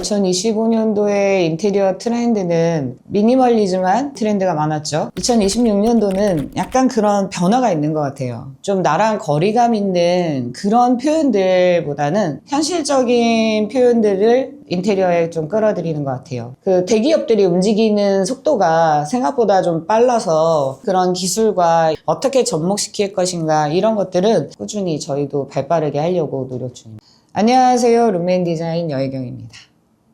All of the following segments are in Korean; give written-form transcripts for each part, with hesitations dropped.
2025년도의 인테리어 트렌드는 미니멀리즘한 트렌드가 많았죠. 2026년도는 약간 그런 변화가 있는 것 같아요. 좀 나랑 거리감 있는 그런 표현들보다는 현실적인 표현들을 인테리어에 좀 끌어들이는 것 같아요. 그 대기업들이 움직이는 속도가 생각보다 좀 빨라서 그런 기술과 어떻게 접목시킬 것인가 이런 것들은 꾸준히 저희도 발빠르게 하려고 노력 중입니다. 안녕하세요. 룸메인 디자인 여혜경입니다.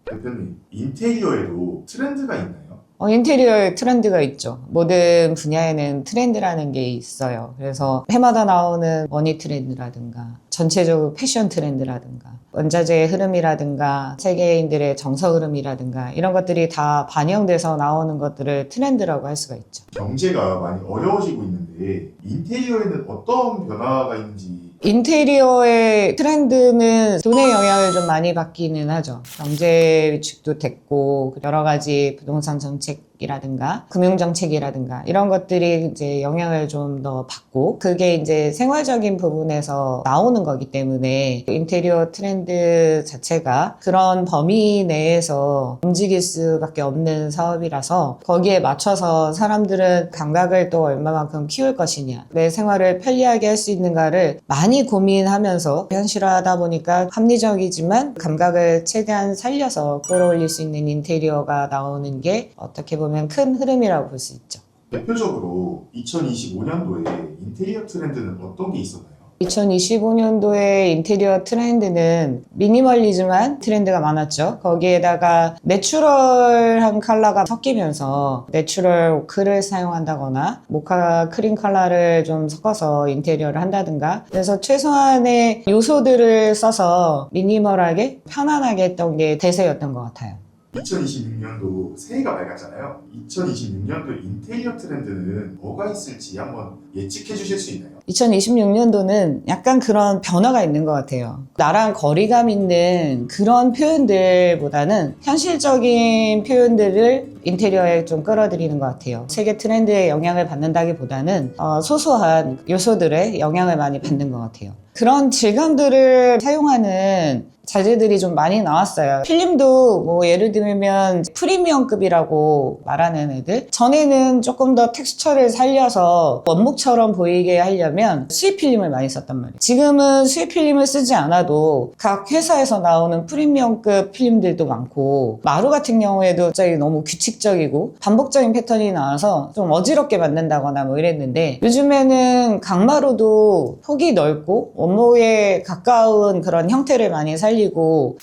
대표님, 인테리어에도 트렌드가 있나요? 인테리어에 트렌드가 있죠. 모든 분야에는 트렌드라는 게 있어요. 그래서 해마다 나오는 머니 트렌드라든가 전체적으로 패션 트렌드라든가 원자재의 흐름이라든가 세계인들의 정서 흐름이라든가 이런 것들이 다 반영돼서 나오는 것들을 트렌드라고 할 수가 있죠. 경제가 많이 어려워지고 있는데 인테리어에는 어떤 변화가 있는지. 인테리어의 트렌드는 돈의 영향을 좀 많이 받기는 하죠. 경제 위축도 됐고 여러 가지 부동산 정책이라든가 금융 정책이라든가 이런 것들이 이제 영향을 좀 더 받고 그게 이제 생활적인 부분에서 나오는 거기 때문에 인테리어 트렌드 자체가 그런 범위 내에서 움직일 수밖에 없는 사업이라서 거기에 맞춰서 사람들은 감각을 또 얼마만큼 키울 것이냐 내 생활을 편리하게 할 수 있는가를 많이 고민하면서 현실화하다 보니까 합리적이지만 감각을 최대한 살려서 끌어올릴 수 있는 인테리어가 나오는 게 어떻게 보면 큰 흐름이라고 볼 수 있죠. 대표적으로 2025년도에 인테리어 트렌드는 어떤 게 있었나요? 2025년도의 인테리어 트렌드는 미니멀리즘한 트렌드가 많았죠. 거기에다가 내추럴한 컬러가 섞이면서 내추럴 오크를 사용한다거나 모카 크림 컬러를 좀 섞어서 인테리어를 한다든가 그래서 최소한의 요소들을 써서 미니멀하게 편안하게 했던 게 대세였던 것 같아요. 2026년도 새해가 밝았잖아요. 2026년도 인테리어 트렌드는 뭐가 있을지 한번 예측해 주실 수 있나요? 2026년도는 약간 그런 변화가 있는 것 같아요. 나랑 거리감 있는 그런 표현들보다는 현실적인 표현들을 인테리어에 좀 끌어들이는 것 같아요. 세계 트렌드에 영향을 받는다기보다는 소소한 요소들의 영향을 많이 받는 것 같아요. 그런 질감들을 사용하는 자재들이 좀 많이 나왔어요. 필름도 뭐 예를 들면 프리미엄급이라고 말하는 애들 전에는 조금 더 텍스처를 살려서 원목처럼 보이게 하려면 수입 필름을 많이 썼단 말이에요. 지금은 수입 필름을 쓰지 않아도 각 회사에서 나오는 프리미엄급 필름들도 많고 마루 같은 경우에도 갑자기 너무 규칙적이고 반복적인 패턴이 나와서 좀 어지럽게 만든다거나 뭐 이랬는데 요즘에는 강마루도 폭이 넓고 원목에 가까운 그런 형태를 많이 살리고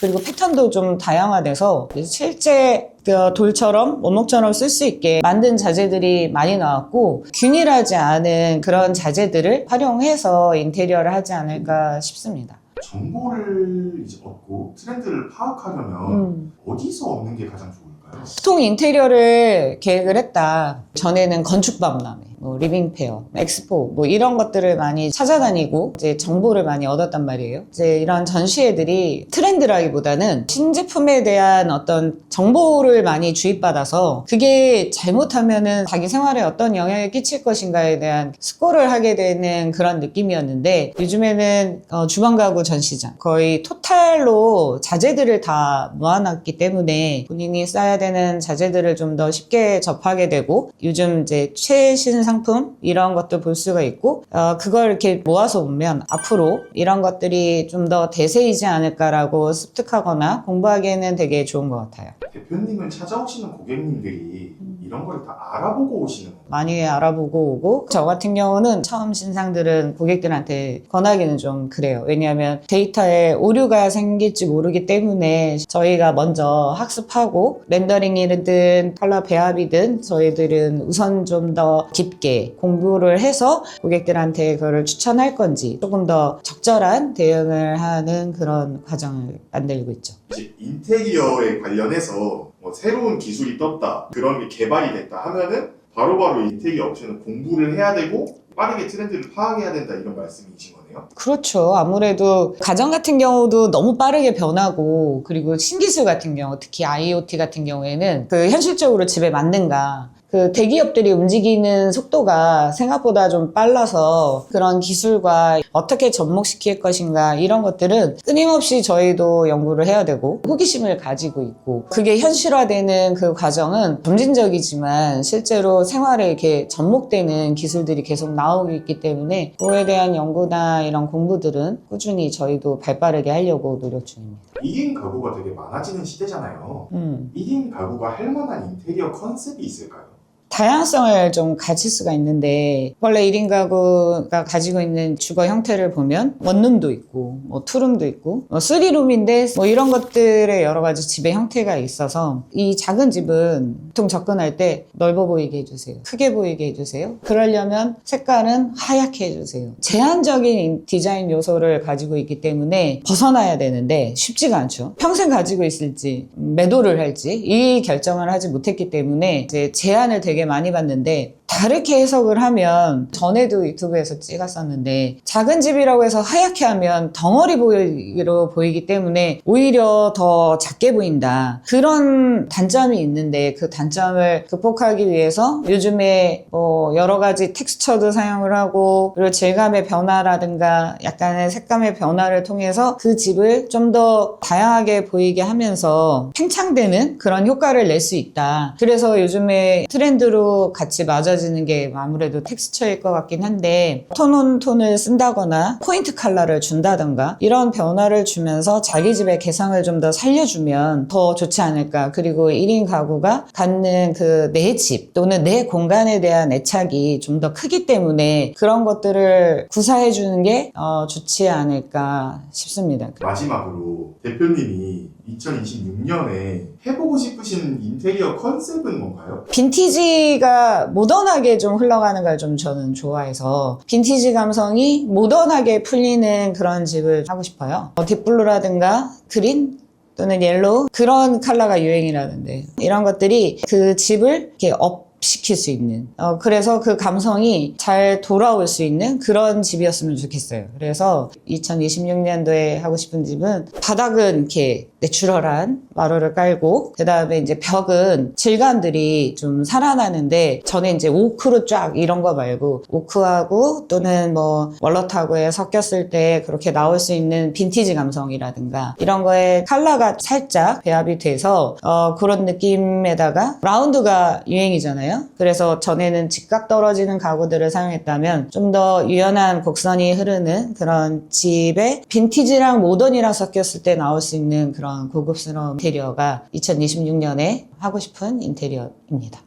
그리고 패턴도 좀 다양화돼서 실제 돌처럼 원목처럼 쓸 수 있게 만든 자재들이 많이 나왔고 균일하지 않은 그런 자재들을 활용해서 인테리어를 하지 않을까 싶습니다. 정보를 이제 얻고 트렌드를 파악하려면 어디서 얻는 게 가장 좋을까요? 보통 인테리어를 계획을 했다. 전에는 건축박람회, 리빙페어, 엑스포 이런 것들을 많이 찾아다니고 이제 정보를 많이 얻었단 말이에요. 이제 이런 전시회들이 트렌드라기보다는 신제품에 대한 어떤 정보를 많이 주입받아서 그게 잘못하면은 자기 생활에 어떤 영향을 끼칠 것인가에 대한 스코어를 하게 되는 그런 느낌이었는데 요즘에는 주방가구 전시장 거의 토탈로 자재들을 다 모아놨기 때문에 본인이 써야 되는 자재들을 좀 더 쉽게 접하게 되고 요즘 이제 최신 상품 이런 것도 볼 수가 있고 그걸 이렇게 모아서 보면 앞으로 이런 것들이 좀 더 대세이지 않을까라고 습득하거나 공부하기에는 되게 좋은 것 같아요. 대표님을 찾아오시는 고객님들이 이런 걸 다 알아보고 오시는 건가요? 많이 알아보고 오고 저 같은 경우는 처음 신상들은 고객들한테 권하기는 좀 그래요. 왜냐하면 데이터에 오류가 생길지 모르기 때문에 저희가 먼저 학습하고 렌더링이든 컬러 배합이든 저희들은 우선 좀 더 깊게 공부를 해서 고객들한테 그거를 추천할 건지 조금 더 적절한 대응을 하는 그런 과정을 만들고 있죠. 이제 인테리어에 관련해서 뭐 새로운 기술이 떴다, 그런 게 개발이 됐다 하면은 바로바로 인테리어 업체는 공부를 해야 되고 빠르게 트렌드를 파악해야 된다, 이런 말씀이신 거네요? 그렇죠. 아무래도 가정 같은 경우도 너무 빠르게 변하고 그리고 신기술 같은 경우 특히 IoT 같은 경우에는 그 현실적으로 집에 맞는가 그 대기업들이 움직이는 속도가 생각보다 좀 빨라서 그런 기술과 어떻게 접목시킬 것인가 이런 것들은 끊임없이 저희도 연구를 해야 되고 호기심을 가지고 있고 그게 현실화되는 그 과정은 점진적이지만 실제로 생활에 이렇게 접목되는 기술들이 계속 나오고 있기 때문에 그거에 대한 연구나 이런 공부들은 꾸준히 저희도 발빠르게 하려고 노력 중입니다. 1인 가구가 되게 많아지는 시대잖아요. 1인 가구가 할 만한 인테리어 컨셉이 있을까요? 다양성을 좀 가질 수가 있는데 원래 1인 가구가 가지고 있는 주거 형태를 보면 원룸도 있고 뭐 투룸도 있고 뭐 3룸인데 뭐 이런 것들의 여러 가지 집의 형태가 있어서 이 작은 집은 보통 접근할 때 넓어 보이게 해주세요. 크게 보이게 해주세요. 그러려면 색깔은 하얗게 해주세요. 제한적인 디자인 요소를 가지고 있기 때문에 벗어나야 되는데 쉽지가 않죠. 평생 가지고 있을지 매도를 할지 이 결정을 하지 못했기 때문에 이제 제한을 되게 많이 봤는데 다르게 해석을 하면 전에도 유튜브에서 찍었었는데 작은 집이라고 해서 하얗게 하면 덩어리 보이기로 보이기 때문에 오히려 더 작게 보인다. 그런 단점이 있는데 그 단점을 극복하기 위해서 요즘에 뭐 여러 가지 텍스처도 사용을 하고 그리고 질감의 변화라든가 약간의 색감의 변화를 통해서 그 집을 좀 더 다양하게 보이게 하면서 팽창되는 그런 효과를 낼 수 있다. 그래서 요즘에 트렌드로 같이 맞아지는 게 아무래도 텍스처일 것 같긴 한데 톤온톤을 쓴다거나 포인트 컬러를 준다던가 이런 변화를 주면서 자기 집의 개성을 좀 더 살려주면 더 좋지 않을까. 그리고 1인 가구가 갖는 그 내 집 또는 내 공간에 대한 애착이 좀 더 크기 때문에 그런 것들을 구사해 주는 게 좋지 않을까 싶습니다. 마지막으로 대표님이 2026년에 해보고 싶으신 인테리어 컨셉은 뭔가요? 빈티지가 모던하게 좀 흘러가는 걸 좀 저는 좋아해서 빈티지 감성이 모던하게 풀리는 그런 집을 하고 싶어요. 딥블루라든가 그린 또는 옐로우 그런 컬러가 유행이라는데 이런 것들이 그 집을 이렇게 시킬 수 있는 그래서 그 감성이 잘 돌아올 수 있는 그런 집이었으면 좋겠어요. 그래서 2026년도에 하고 싶은 집은 바닥은 이렇게 내추럴한 마루를 깔고 그 다음에 이제 벽은 질감들이 좀 살아나는데 전에 이제 오크로 쫙 이런 거 말고 오크하고 또는 뭐 월러타구에 섞였을 때 그렇게 나올 수 있는 빈티지 감성이라든가 이런 거에 컬러가 살짝 배합이 돼서 그런 느낌에다가 라운드가 유행이잖아요. 그래서 전에는 직각 떨어지는 가구들을 사용했다면 좀 더 유연한 곡선이 흐르는 그런 집에 빈티지랑 모던이랑 섞였을 때 나올 수 있는 그런 고급스러운 인테리어가 2026년에 하고 싶은 인테리어입니다.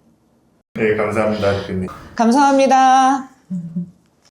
네, 감사합니다, 대표님. 감사합니다.